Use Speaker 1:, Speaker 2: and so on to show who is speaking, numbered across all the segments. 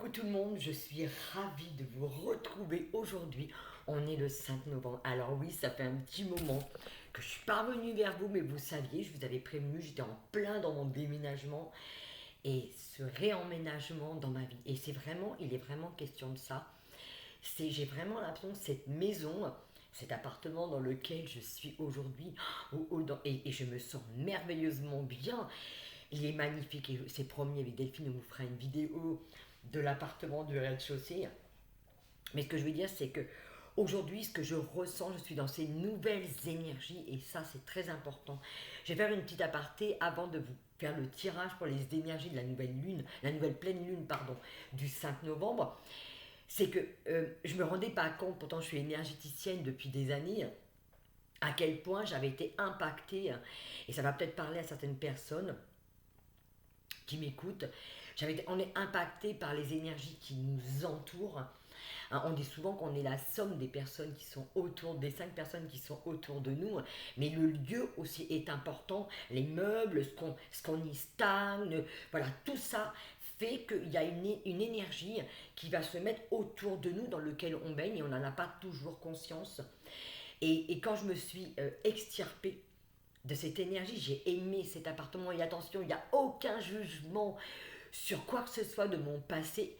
Speaker 1: Coucou tout le monde, je suis ravie de vous retrouver aujourd'hui. On est le 5 novembre. Alors oui, ça fait un petit moment que je suis parvenue vers vous, mais vous saviez, je vous avais prévenu, j'étais en plein dans mon déménagement et ce réemménagement dans ma vie. Et il est vraiment question de ça. J'ai vraiment l'impression que cette maison, cet appartement dans lequel je suis aujourd'hui, et je me sens merveilleusement bien. Il est magnifique et c'est promis avec Delphine, on vous fera une vidéo de l'appartement du rez-de-chaussée. Mais ce que je veux dire, c'est que aujourd'hui, ce que je ressens, je suis dans ces nouvelles énergies et ça, c'est très important. Je vais faire une petite aparté avant de vous faire le tirage pour les énergies de la nouvelle lune, la nouvelle pleine lune, pardon, du 5 novembre. C'est que je me rendais pas compte, pourtant je suis énergéticienne depuis des années, à quel point j'avais été impactée, et ça va peut-être parler à certaines personnes qui m'écoutent. On est impacté par les énergies qui nous entourent. Hein, on dit souvent qu'on est la somme des personnes qui sont autour, des 5 personnes qui sont autour de nous, mais le lieu aussi est important, les meubles, ce qu'on y stagne, voilà, tout ça fait qu'il y a une énergie qui va se mettre autour de nous dans lequel on baigne et on n'en a pas toujours conscience. Et quand je me suis extirpée de cette énergie, j'ai aimé cet appartement et attention, il n'y a aucun jugement sur quoi que ce soit de mon passé.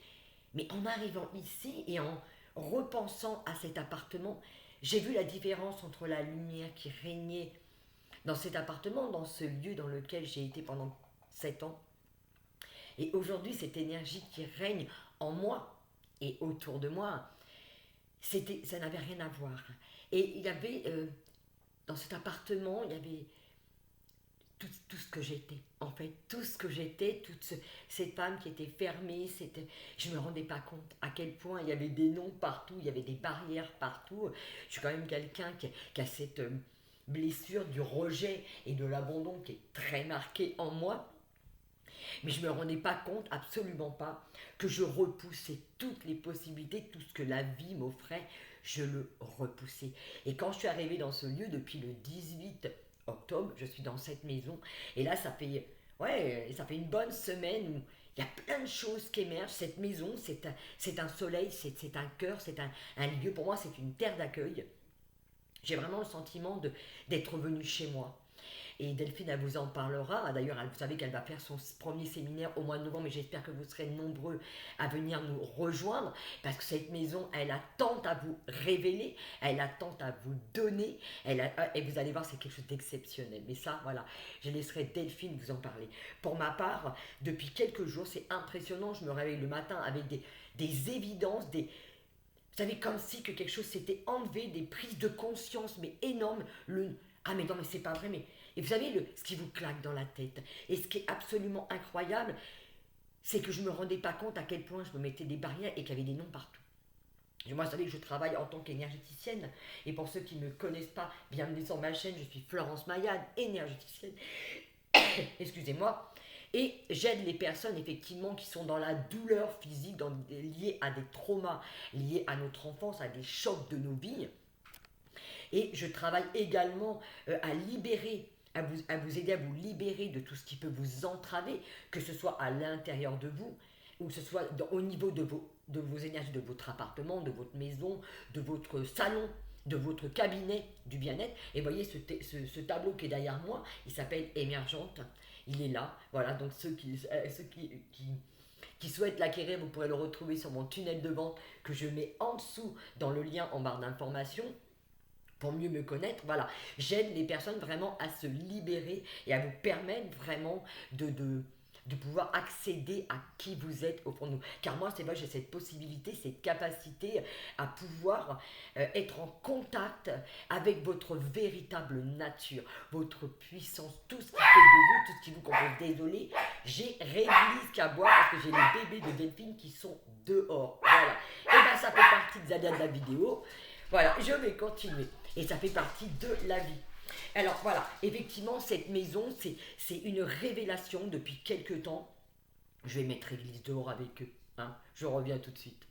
Speaker 1: Mais en arrivant ici et en repensant à cet appartement, j'ai vu la différence entre la lumière qui régnait dans cet appartement, dans ce lieu dans lequel j'ai été pendant 7 ans, et aujourd'hui cette énergie qui règne en moi et autour de moi, ça n'avait rien à voir. Et il y avait, dans cet appartement, il y avait tout ce que j'étais, en fait, tout ce que j'étais, cette femme qui était fermée, je ne me rendais pas compte à quel point il y avait des noms partout, il y avait des barrières partout. Je suis quand même quelqu'un qui a cette blessure du rejet et de l'abandon qui est très marquée en moi, mais je ne me rendais pas compte, absolument pas, que je repoussais toutes les possibilités, tout ce que la vie m'offrait, je le repoussais. Et quand je suis arrivée dans ce lieu depuis le 18 octobre, je suis dans cette maison, et là ça fait une bonne semaine où il y a plein de choses qui émergent. Cette maison, c'est un soleil, c'est un cœur, c'est un lieu, pour moi c'est une terre d'accueil. J'ai vraiment le sentiment d'être venue chez moi. Et Delphine, elle vous en parlera. D'ailleurs, vous savez qu'elle va faire son premier séminaire au mois de novembre, et j'espère que vous serez nombreux à venir nous rejoindre, parce que cette maison, elle a tant à vous révéler, elle a tant à vous donner, et vous allez voir, c'est quelque chose d'exceptionnel. Mais ça, voilà, je laisserai Delphine vous en parler. Pour ma part, depuis quelques jours, c'est impressionnant, je me réveille le matin avec des évidences, vous savez, comme si que quelque chose s'était enlevé, des prises de conscience, mais énormes. Ah mais non, mais c'est pas vrai, mais... Et vous savez, ce qui vous claque dans la tête, et ce qui est absolument incroyable, c'est que je ne me rendais pas compte à quel point je me mettais des barrières et qu'il y avait des noms partout. Et moi, vous savez que je travaille en tant qu'énergéticienne, et pour ceux qui ne me connaissent pas, bienvenue sur ma chaîne, je suis Florence Mayad, énergéticienne, excusez-moi, et j'aide les personnes effectivement qui sont dans la douleur physique, liée à des traumas, liés à notre enfance, à des chocs de nos vies. Et je travaille également à libérer, à vous aider à vous libérer de tout ce qui peut vous entraver, que ce soit à l'intérieur de vous, ou que ce soit au niveau de vos énergies, de votre appartement, de votre maison, de votre salon, de votre cabinet du bien-être. Et voyez ce tableau qui est derrière moi, il s'appelle Émergente. Il est là. Voilà, donc qui souhaitent l'acquérir, vous pourrez le retrouver sur mon tunnel de vente que je mets en dessous dans le lien en barre d'information pour mieux me connaître. Voilà, j'aide les personnes vraiment à se libérer et à vous permettre vraiment de pouvoir accéder à qui vous êtes au fond de nous. Car moi, c'est vrai, j'ai cette possibilité, cette capacité à pouvoir être en contact avec votre véritable nature, votre puissance, tout ce qui fait de vous, tout ce qui vous compose. Désolé, j'ai réglisse qu'à boire parce que j'ai les bébés de Delphine qui sont dehors. Voilà. Et bien, ça fait partie de la vidéo. Voilà, je vais continuer. Et ça fait partie de la vie. Alors voilà, effectivement, cette maison, c'est une révélation depuis quelques temps. Je vais mettre l'église dehors avec eux. Hein. Je reviens tout de suite.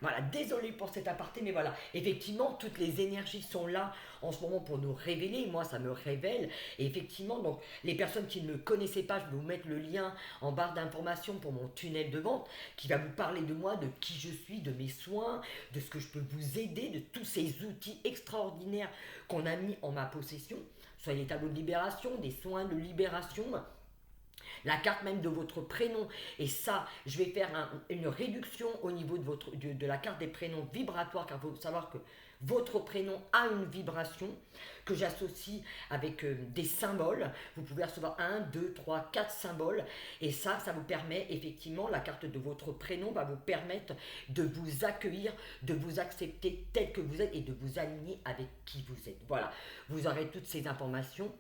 Speaker 1: Voilà, désolé pour cet aparté, mais voilà, effectivement, toutes les énergies sont là en ce moment pour nous révéler. Moi, ça me révèle. Et effectivement, donc, les personnes qui ne me connaissaient pas, je vais vous mettre le lien en barre d'information pour mon tunnel de vente qui va vous parler de moi, de qui je suis, de mes soins, de ce que je peux vous aider, de tous ces outils extraordinaires qu'on a mis en ma possession, soit les tableaux de libération, des soins de libération, la carte même de votre prénom. Et ça, je vais faire une réduction au niveau de la carte des prénoms vibratoires, car il faut savoir que votre prénom a une vibration que j'associe avec des symboles. Vous pouvez recevoir un, 2, 3, 4 symboles. Et ça vous permet effectivement, la carte de votre prénom va vous permettre de vous accueillir, de vous accepter tel que vous êtes et de vous aligner avec qui vous êtes. Voilà, vous aurez toutes ces informations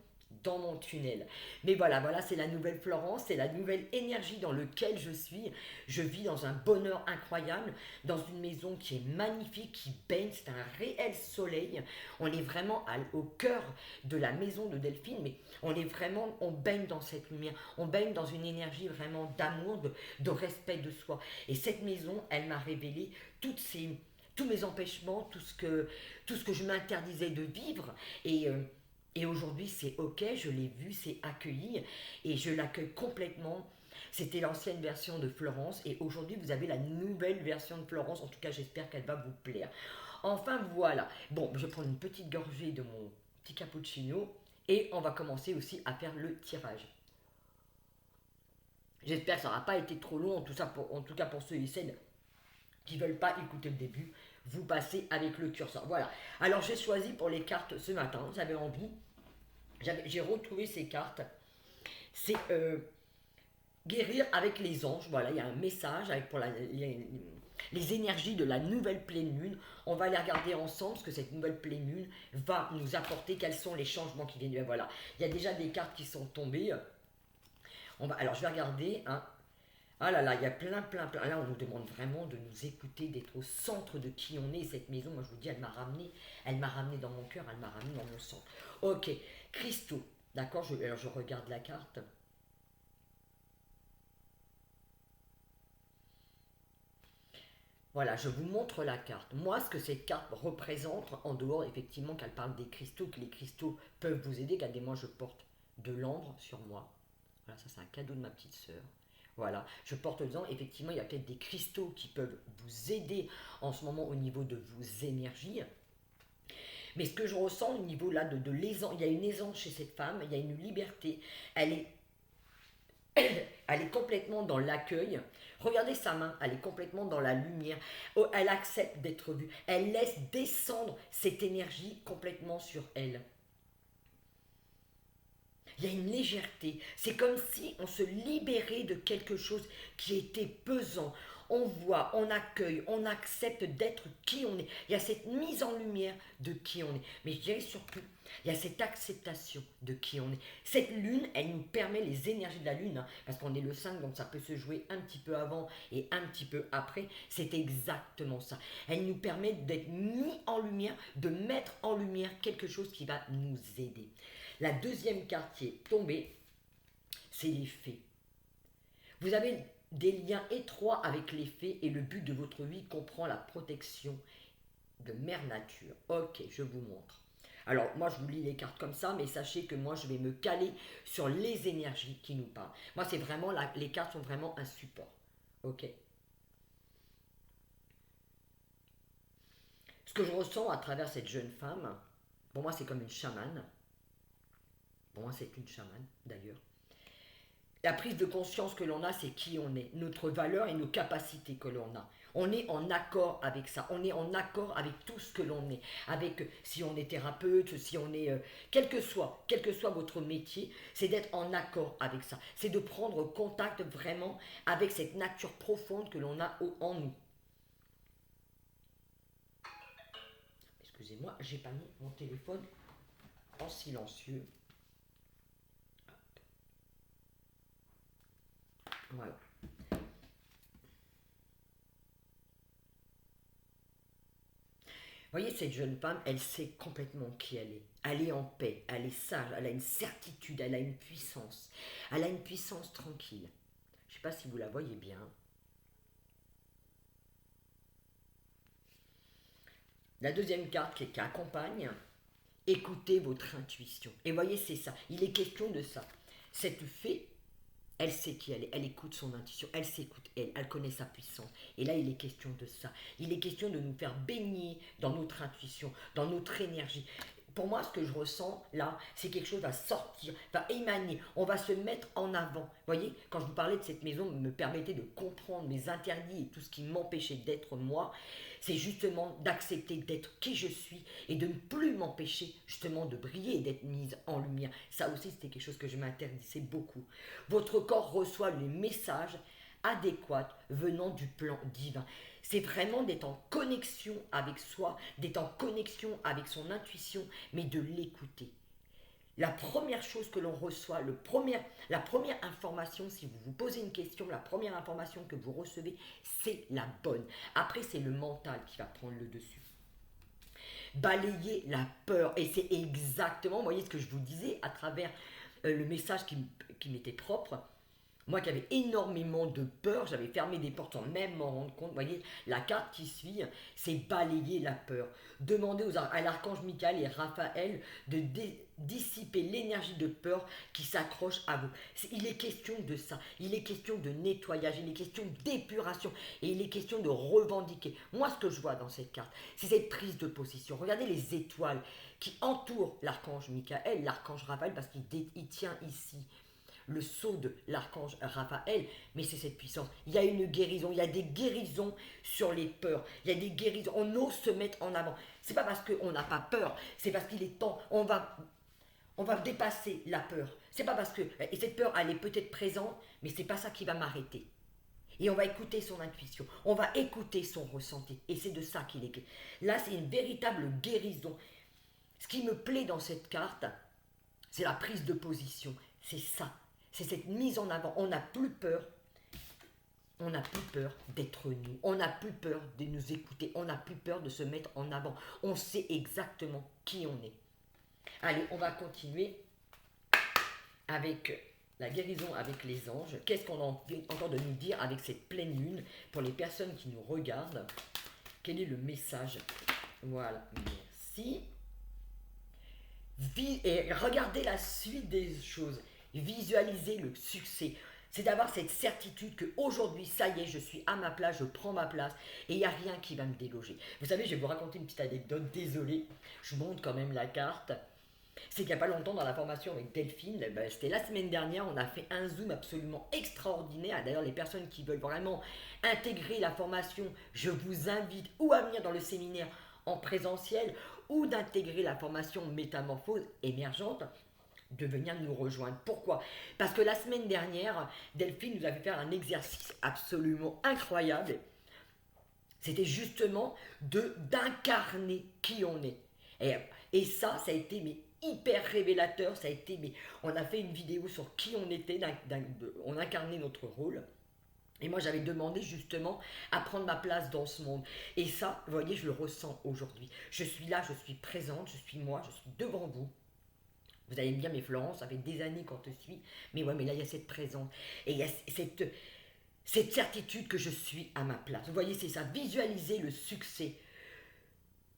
Speaker 1: dans mon tunnel. Mais voilà, c'est la nouvelle Florence, c'est la nouvelle énergie dans laquelle je suis. Je vis dans un bonheur incroyable, dans une maison qui est magnifique, qui baigne, c'est un réel soleil. On est vraiment au cœur de la maison de Delphine, mais on baigne dans cette lumière, on baigne dans une énergie vraiment d'amour, de respect de soi. Et cette maison, elle m'a révélé tous mes empêchements, tout ce que je m'interdisais de vivre. Et aujourd'hui, c'est ok, je l'ai vu, c'est accueilli et je l'accueille complètement. C'était l'ancienne version de Florence et aujourd'hui, vous avez la nouvelle version de Florence. En tout cas, j'espère qu'elle va vous plaire. Enfin, voilà. Bon, je vais prendre une petite gorgée de mon petit cappuccino et on va commencer aussi à faire le tirage. J'espère que ça n'aura pas été trop long, en tout cas pour ceux et celles qui ne veulent pas écouter le début. Vous passez avec le curseur. Voilà. Alors, j'ai choisi pour les cartes ce matin, j'avais envie. J'ai retrouvé ces cartes. C'est guérir avec les anges. Voilà, il y a un message avec pour les énergies de la nouvelle pleine lune. On va les regarder ensemble parce que cette nouvelle pleine lune va nous apporter quels sont les changements qui viennent. Voilà, il y a déjà des cartes qui sont tombées. Alors je vais regarder. Hein. Ah là là, il y a plein. Là, on nous demande vraiment de nous écouter, d'être au centre de qui on est. Cette maison, moi je vous dis, elle m'a ramené dans mon cœur, elle m'a ramené dans mon sang. Ok, cristaux. D'accord, alors je regarde la carte. Voilà, je vous montre la carte. Moi, ce que cette carte représente, en dehors, effectivement, qu'elle parle des cristaux, que les cristaux peuvent vous aider. Regardez, moi, je porte de l'ambre sur moi. Voilà, ça, c'est un cadeau de ma petite sœur. Voilà, je porte dedans. Effectivement, il y a peut-être des cristaux qui peuvent vous aider en ce moment au niveau de vos énergies. Mais ce que je ressens au niveau là de l'aisance, il y a une aisance chez cette femme, il y a une liberté. Elle est elle est complètement dans l'accueil. Regardez sa main, elle est complètement dans la lumière. Oh, elle accepte d'être vue. Elle laisse descendre cette énergie complètement sur elle. Il y a une légèreté. C'est comme si on se libérait de quelque chose qui était pesant. On voit, on accueille, on accepte d'être qui on est. Il y a cette mise en lumière de qui on est. Mais je dirais surtout, il y a cette acceptation de qui on est. Cette lune, elle nous permet les énergies de la lune, hein, parce qu'on est le 5, donc ça peut se jouer un petit peu avant et un petit peu après. C'est exactement ça. Elle nous permet d'être mis en lumière, de mettre en lumière quelque chose qui va nous aider. La deuxième carte qui est tombée, c'est les fées. Vous avez des liens étroits avec les fées et le but de votre vie comprend la protection de Mère Nature. Ok, je vous montre. Alors, moi, je vous lis les cartes comme ça, mais sachez que moi, je vais me caler sur les énergies qui nous parlent. Moi, c'est vraiment, les cartes sont vraiment un support. Ok. Ce que je ressens à travers cette jeune femme, pour moi, c'est comme une chamane. Pour moi, c'est une chamane, d'ailleurs. La prise de conscience que l'on a, c'est qui on est, notre valeur et nos capacités que l'on a. On est en accord avec ça, on est en accord avec tout ce que l'on est, avec si on est thérapeute, si on est, quel que soit votre métier, c'est d'être en accord avec ça, c'est de prendre contact vraiment avec cette nature profonde que l'on a en nous. Excusez-moi, j'ai pas mis mon téléphone en silencieux. Voilà. Voyez, cette jeune femme, elle sait complètement qui elle est. Elle est en paix, elle est sage, elle a une certitude, elle a une puissance. Elle a une puissance tranquille. Je ne sais pas si vous la voyez bien. La deuxième carte qui accompagne, écoutez votre intuition. Et voyez, c'est ça. Il est question de ça. Cette fée, elle sait qui elle est, elle écoute son intuition, elle s'écoute, elle connaît sa puissance. Et là, il est question de ça. Il est question de nous faire baigner dans notre intuition, dans notre énergie. Pour moi, ce que je ressens là, c'est quelque chose à sortir, va émaner, on va se mettre en avant. Vous voyez, quand je vous parlais de cette maison, me permettait de comprendre mes interdits et tout ce qui m'empêchait d'être moi, c'est justement d'accepter d'être qui je suis et de ne plus m'empêcher justement de briller et d'être mise en lumière. Ça aussi, c'était quelque chose que je m'interdisais beaucoup. Votre corps reçoit les messages adéquats venant du plan divin. C'est vraiment d'être en connexion avec soi, d'être en connexion avec son intuition, mais de l'écouter. La première chose que l'on reçoit, la première information, si vous vous posez une question, la première information que vous recevez, c'est la bonne. Après, c'est le mental qui va prendre le dessus. Balayer la peur. Et c'est exactement, vous voyez ce que je vous disais à travers le message qui m'était propre. Moi qui avais énormément de peur, j'avais fermé des portes sans même m'en rendre compte. Vous voyez, la carte qui suit, c'est balayer la peur. Demandez à l'archange Michael et Raphaël de dissiper l'énergie de peur qui s'accroche à vous. Il est question de ça. Il est question de nettoyage, il est question d'épuration et il est question de revendiquer. Moi, ce que je vois dans cette carte, c'est cette prise de position. Regardez les étoiles qui entourent l'archange Michael, l'archange Raphaël, parce qu'il tient ici le sceau de l'archange Raphaël, mais c'est cette puissance. Il y a une guérison, il y a des guérisons sur les peurs, il y a des guérisons, on ose se mettre en avant. C'est pas parce qu'on n'a pas peur, c'est parce qu'il est temps, on va dépasser la peur. C'est pas parce que, et cette peur, elle est peut-être présente, mais c'est pas ça qui va m'arrêter. Et on va écouter son intuition, on va écouter son ressenti, et c'est de ça qu'il est. Là, c'est une véritable guérison. Ce qui me plaît dans cette carte, c'est la prise de position, c'est ça. C'est cette mise en avant. On n'a plus peur. On n'a plus peur d'être nous. On n'a plus peur de nous écouter. On n'a plus peur de se mettre en avant. On sait exactement qui on est. Allez, on va continuer avec la guérison avec les anges. Qu'est-ce qu'on a encore de nous dire avec cette pleine lune pour les personnes qui nous regardent? Quel est le message? Voilà, merci. Et regardez la suite des choses. Visualiser le succès. C'est d'avoir cette certitude que aujourd'hui, ça y est, je suis à ma place, je prends ma place et il n'y a rien qui va me déloger. Vous savez, je vais vous raconter une petite anecdote, désolé, je montre quand même la carte. C'est qu'il n'y a pas longtemps dans la formation avec Delphine, c'était la semaine dernière, on a fait un zoom absolument extraordinaire. D'ailleurs, les personnes qui veulent vraiment intégrer la formation, je vous invite ou à venir dans le séminaire en présentiel ou d'intégrer la formation métamorphose émergente, de venir nous rejoindre. Pourquoi? Parce que la semaine dernière, Delphine nous avait fait un exercice absolument incroyable. C'était justement d'incarner qui on est. Et ça a été hyper révélateur. Ça a été, on a fait une vidéo sur qui on était, on incarnait notre rôle. Et moi, j'avais demandé justement à prendre ma place dans ce monde. Et ça, vous voyez, je le ressens aujourd'hui. Je suis là, je suis présente, je suis moi, je suis devant vous. Vous allez me dire, mais Florence, ça fait des années qu'on te suit. Mais ouais, mais là, il y a cette présence. Et il y a cette certitude que je suis à ma place. Vous voyez, c'est ça. Visualiser le succès.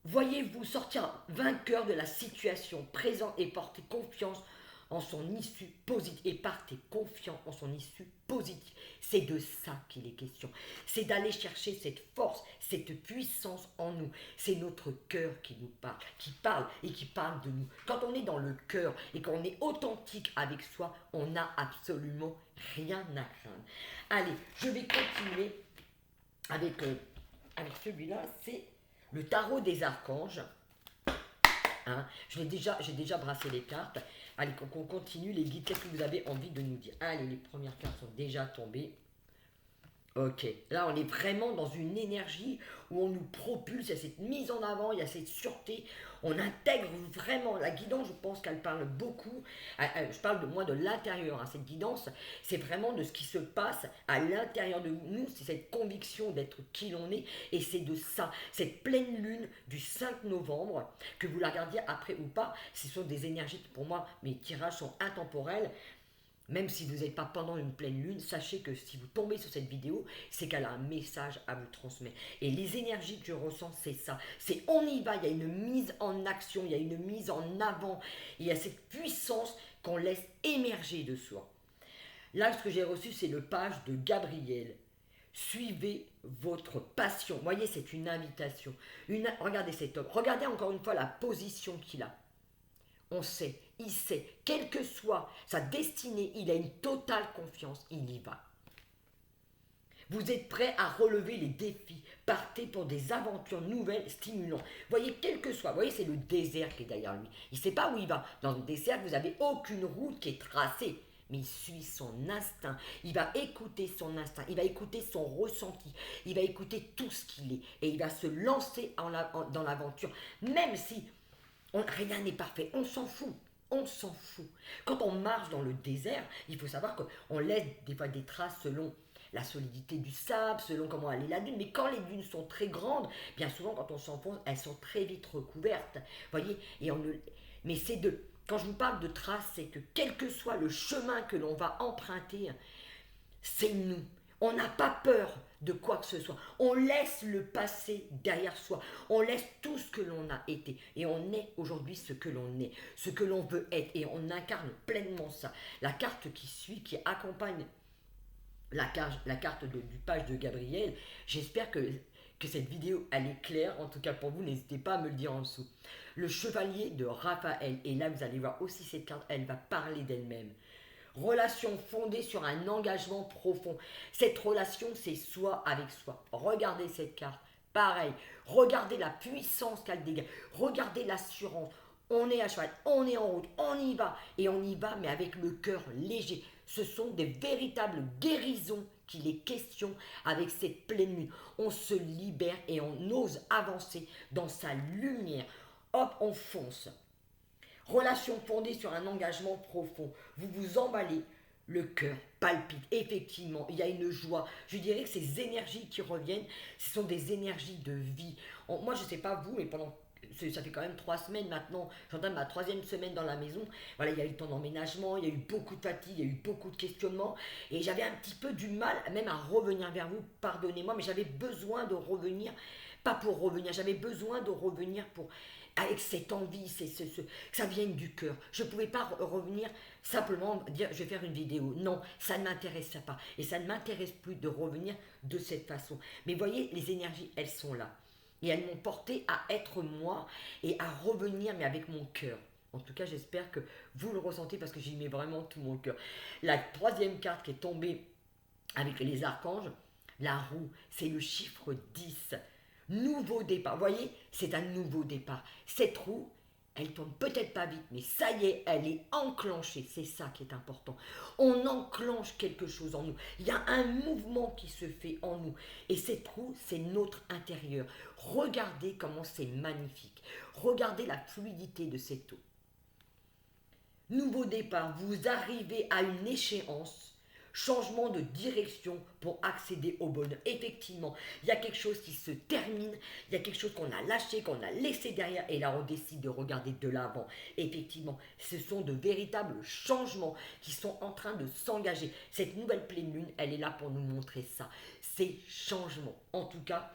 Speaker 1: Voyez-vous sortir vainqueur de la situation, présent et porter confiance en son issue positive. Et partez confiant en son issue positive. C'est de ça qu'il est question. C'est d'aller chercher cette force, cette puissance en nous. C'est notre cœur qui nous parle et qui parle de nous. Quand on est dans le cœur et qu'on est authentique avec soi, on n'a absolument rien à craindre. Allez, je vais continuer avec celui-là. C'est le tarot des archanges. Hein, j'ai déjà brassé les cartes. Allez, qu'on continue les guides. Qu'est-ce que vous avez envie de nous dire? Allez, les premières cartes sont déjà tombées. Ok, là on est vraiment dans une énergie où on nous propulse, il y a cette mise en avant, il y a cette sûreté, on intègre vraiment la guidance, je pense qu'elle parle beaucoup, je parle de moi de l'intérieur, hein, cette guidance, c'est vraiment de ce qui se passe à l'intérieur de nous, c'est cette conviction d'être qui l'on est, et c'est de ça, cette pleine lune du 5 novembre, que vous la regardiez après ou pas, ce sont des énergies, pour moi, mes tirages sont intemporels. même si vous n'êtes pas pendant une pleine lune, sachez que si vous tombez sur cette vidéo, c'est qu'elle a un message à vous transmettre. Et les énergies que je ressens, c'est ça. C'est on y va, il y a une mise en action, il y a une mise en avant. Il y a cette puissance qu'on laisse émerger de soi. Là, ce que j'ai reçu, c'est le page de Gabriel. Suivez votre passion. Vous voyez, c'est une invitation. Regardez cet homme. Regardez encore une fois la position qu'il a. On sait, il sait, quelle que soit sa destinée, il a une totale confiance, il y va. Vous êtes prêt à relever les défis, partez pour des aventures nouvelles, stimulantes. Voyez, quel que soit, voyez, c'est le désert qui est derrière lui. Il ne sait pas où il va. Dans le désert, vous n'avez aucune route qui est tracée. Mais il suit son instinct, il va écouter son instinct, il va écouter son ressenti, il va écouter tout ce qu'il est. Et il va se lancer dans l'aventure, même si rien n'est parfait, on s'en fout. On s'en fout. Quand on marche dans le désert, il faut savoir qu'on laisse des fois des traces selon la solidité du sable, selon comment elle est la dune. Mais quand les dunes sont très grandes, bien souvent quand on s'enfonce, elles sont très vite recouvertes. Voyez, mais c'est de... Quand je vous parle de traces, c'est que quel que soit le chemin que l'on va emprunter, c'est nous. On n'a pas peur de quoi que ce soit. On laisse le passé derrière soi. On laisse tout ce que l'on a été. Et on est aujourd'hui ce que l'on est, ce que l'on veut être. Et on incarne pleinement ça. La carte qui suit, qui accompagne la carte du page de Gabriel, j'espère que cette vidéo, elle est claire. En tout cas pour vous, n'hésitez pas à me le dire en dessous. Le chevalier de Raphaël. Et là, vous allez voir aussi cette carte, elle va parler d'elle-même. Relation fondée sur un engagement profond. Cette relation, c'est soi avec soi. Regardez cette carte. Pareil. Regardez la puissance qu'elle dégage. Regardez l'assurance. On est à cheval, on est en route, on y va. Et on y va, mais avec le cœur léger. Ce sont des véritables guérisons qu'il est question avec cette pleine lune. On se libère et on ose avancer dans sa lumière. Hop, on fonce. Relation fondée sur un engagement profond. Vous vous emballez, le cœur palpite. Effectivement, il y a une joie. Je dirais que ces énergies qui reviennent, ce sont des énergies de vie. Moi, je ne sais pas vous, mais ça fait quand même 3 semaines maintenant, j'entame ma 3e semaine dans la maison. Voilà, il y a eu le temps d'emménagement, il y a eu beaucoup de fatigue, il y a eu beaucoup de questionnements. Et j'avais un petit peu du mal même à revenir vers vous, pardonnez-moi, mais j'avais besoin de revenir, pas pour revenir, j'avais besoin de revenir avec cette envie, que ça vienne du cœur. Je ne pouvais pas revenir simplement dire je vais faire une vidéo. Non, ça ne m'intéressait pas. Et ça ne m'intéresse plus de revenir de cette façon. Mais voyez, les énergies, elles sont là. Et elles m'ont porté à être moi et à revenir, mais avec mon cœur. En tout cas, j'espère que vous le ressentez parce que j'y mets vraiment tout mon cœur. La 3e carte qui est tombée avec les archanges, la roue, c'est le chiffre 10. Nouveau départ. Vous voyez, c'est un nouveau départ. Cette roue, elle tourne peut-être pas vite, mais ça y est, elle est enclenchée. C'est ça qui est important. On enclenche quelque chose en nous. Il y a un mouvement qui se fait en nous. Et cette roue, c'est notre intérieur. Regardez comment c'est magnifique. Regardez la fluidité de cette eau. Nouveau départ, vous arrivez à une échéance. Changement de direction pour accéder au bonheur. Effectivement, il y a quelque chose qui se termine, il y a quelque chose qu'on a lâché, qu'on a laissé derrière, et là on décide de regarder de l'avant. Effectivement, ce sont de véritables changements qui sont en train de s'engager. Cette nouvelle pleine lune, elle est là pour nous montrer ça. Ces changements. En tout cas,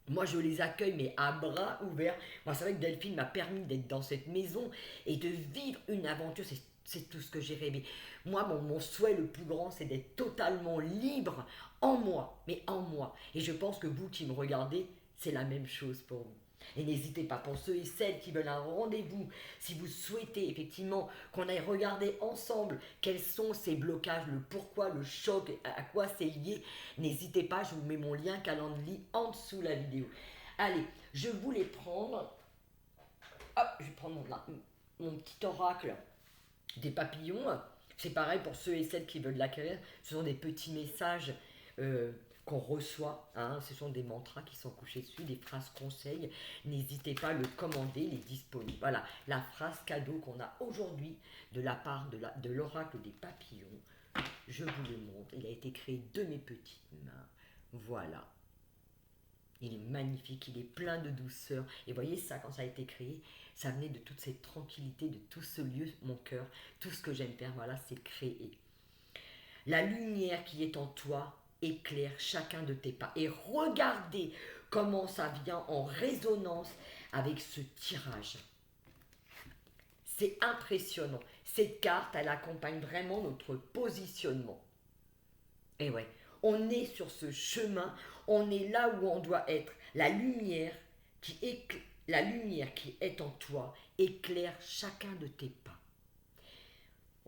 Speaker 1: moi, je les accueille, mais à bras ouverts. Moi, c'est vrai que Delphine m'a permis d'être dans cette maison et de vivre une aventure. C'est tout ce que j'ai rêvé. Moi, mon souhait le plus grand, c'est d'être totalement libre en moi, mais en moi. Et je pense que vous qui me regardez, c'est la même chose pour vous. Et n'hésitez pas, pour ceux et celles qui veulent un rendez-vous, si vous souhaitez effectivement qu'on aille regarder ensemble quels sont ces blocages, le pourquoi, le choc, à quoi c'est lié, n'hésitez pas, je vous mets mon lien Calendly en dessous de la vidéo. Allez, je voulais prendre, hop, je vais prendre mon petit oracle des papillons. C'est pareil pour ceux et celles qui veulent l'acquérir, ce sont des petits messages qu'on reçoit, hein. Ce sont des mantras qui sont couchés dessus, des phrases conseils. N'hésitez pas à le commander, il est disponible. Voilà, la phrase cadeau qu'on a aujourd'hui de la part de l'oracle des papillons. Je vous le montre, il a été créé de mes petites mains. Voilà. Il est magnifique, il est plein de douceur. Et voyez ça, quand ça a été créé, ça venait de toute cette tranquillité, de tout ce lieu, mon cœur, tout ce que j'aime faire, voilà, c'est créé. La lumière qui est en toi éclaire chacun de tes pas. Et regardez comment ça vient en résonance avec ce tirage. C'est impressionnant. Cette carte, elle accompagne vraiment notre positionnement. Et ouais, on est sur ce chemin, on est là où on doit être. La lumière qui est en toi éclaire chacun de tes pas.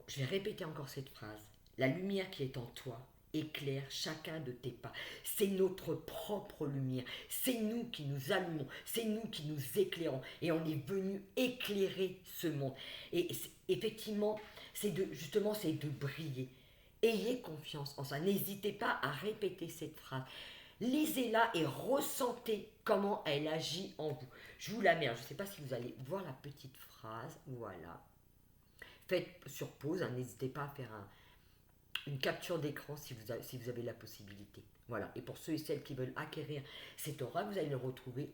Speaker 1: Je vais répéter encore cette phrase. La lumière qui est en toi éclaire chacun de tes pas. C'est notre propre lumière. C'est nous qui nous allumons. C'est nous qui nous éclairons. Et on est venu éclairer ce monde. Et effectivement, c'est de briller. Ayez confiance en ça. N'hésitez pas à répéter cette phrase. Lisez-la et ressentez comment elle agit en vous. Je vous la mets. Je ne sais pas si vous allez voir la petite phrase. Voilà. Faites sur pause. N'hésitez pas à faire une capture d'écran si vous avez la possibilité. Voilà. Et pour ceux et celles qui veulent acquérir cette aura, vous allez le retrouver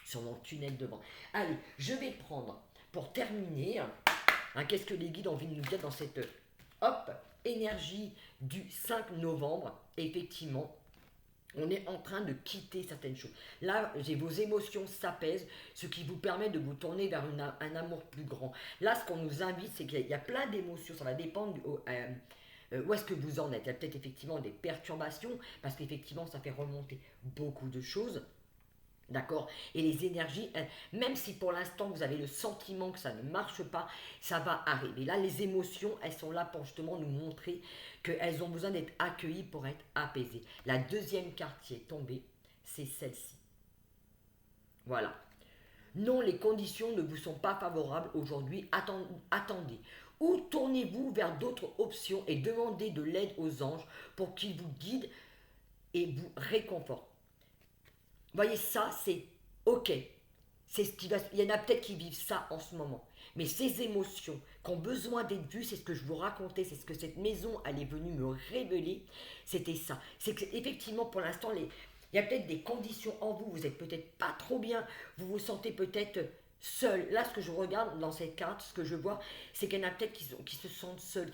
Speaker 1: sur mon tunnel de vent. Allez, je vais prendre, pour terminer, qu'est-ce que les guides ont envie de nous dire dans cette énergie du 5 novembre. Effectivement, on est en train de quitter certaines choses. Là, vos émotions s'apaisent, ce qui vous permet de vous tourner vers un amour plus grand. Là, ce qu'on nous invite, c'est qu'il y a plein d'émotions. Ça va dépendre où est-ce que vous en êtes. Il y a peut-être effectivement des perturbations, parce qu'effectivement, ça fait remonter beaucoup de choses. D'accord. Et les énergies, même si pour l'instant vous avez le sentiment que ça ne marche pas, ça va arriver. Là, les émotions, elles sont là pour justement nous montrer qu'elles ont besoin d'être accueillies pour être apaisées. La deuxième carte qui est tombée, c'est celle-ci. Voilà. Non, les conditions ne vous sont pas favorables aujourd'hui. Attendez. Ou tournez-vous vers d'autres options et demandez de l'aide aux anges pour qu'ils vous guident et vous réconfortent. Voyez, ça, c'est OK. C'est ce qui va. Il y en a peut-être qui vivent ça en ce moment. Mais ces émotions qui ont besoin d'être vues, c'est ce que je vous racontais, c'est ce que cette maison, elle est venue me révéler. C'était ça. C'est que effectivement, pour l'instant, il y a peut-être des conditions en vous. Vous n'êtes peut-être pas trop bien. Vous vous sentez peut-être seul. Là, ce que je regarde dans cette carte, ce que je vois, c'est qu'il y en a peut-être qui se sentent seuls,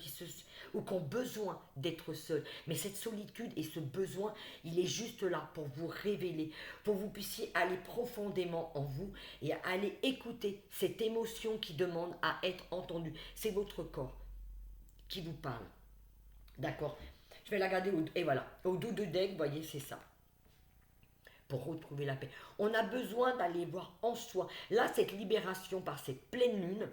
Speaker 1: ou qui ont besoin d'être seuls. Mais cette solitude et ce besoin, il est juste là pour vous révéler, pour que vous puissiez aller profondément en vous et aller écouter cette émotion qui demande à être entendue. C'est votre corps qui vous parle. D'accord. Je vais la garder et voilà. Au dos de deck, vous voyez, c'est ça. Pour retrouver la paix. On a besoin d'aller voir en soi. Là, cette libération par cette pleine lune,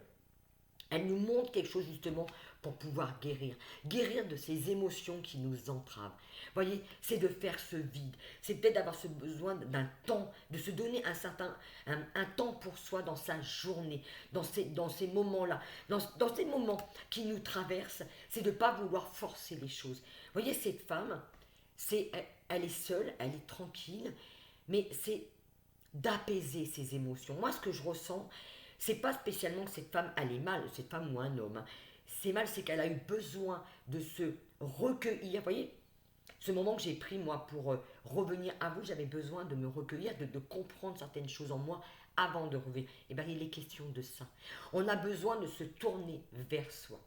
Speaker 1: elle nous montre quelque chose justement pour pouvoir guérir. Guérir de ces émotions qui nous entravent. Voyez, c'est de faire ce vide. C'est peut-être d'avoir ce besoin d'un temps, de se donner un temps pour soi dans sa journée, dans ces moments-là. Dans ces moments qui nous traversent, c'est de ne pas vouloir forcer les choses. Voyez, cette femme, elle est seule, elle est tranquille, mais c'est d'apaiser ses émotions. Moi, ce que je ressens, c'est pas spécialement que cette femme, elle est mal, cette femme ou un homme. C'est mal, c'est qu'elle a eu besoin de se recueillir. Vous voyez, ce moment que j'ai pris, moi, pour revenir à vous, j'avais besoin de me recueillir, de comprendre certaines choses en moi avant de revenir. Et bien, il est question de ça. On a besoin de se tourner vers soi.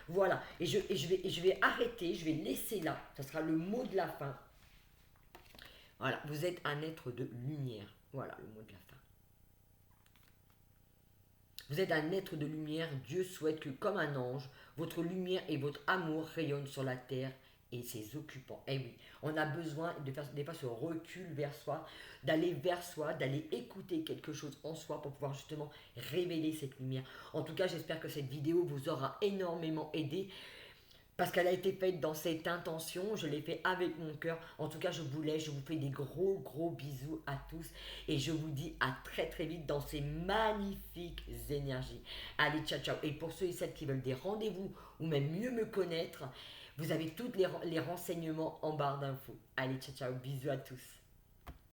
Speaker 1: Voilà, et je vais arrêter, je vais laisser là, ça sera le mot de la fin. Voilà, vous êtes un être de lumière. Voilà le mot de la fin. Vous êtes un être de lumière. Dieu souhaite que, comme un ange, votre lumière et votre amour rayonnent sur la terre et ses occupants. Eh oui, on a besoin de faire des fois ce recul vers soi, d'aller vers soi, d'aller écouter quelque chose en soi pour pouvoir justement révéler cette lumière. En tout cas, j'espère que cette vidéo vous aura énormément aidé. Parce qu'elle a été faite dans cette intention, je l'ai fait avec mon cœur. En tout cas, je vous laisse, je vous fais des gros bisous à tous. Et je vous dis à très très vite dans ces magnifiques énergies. Allez, ciao ciao. Et pour ceux et celles qui veulent des rendez-vous ou même mieux me connaître, vous avez tous les renseignements en barre d'infos. Allez, ciao ciao, bisous à tous.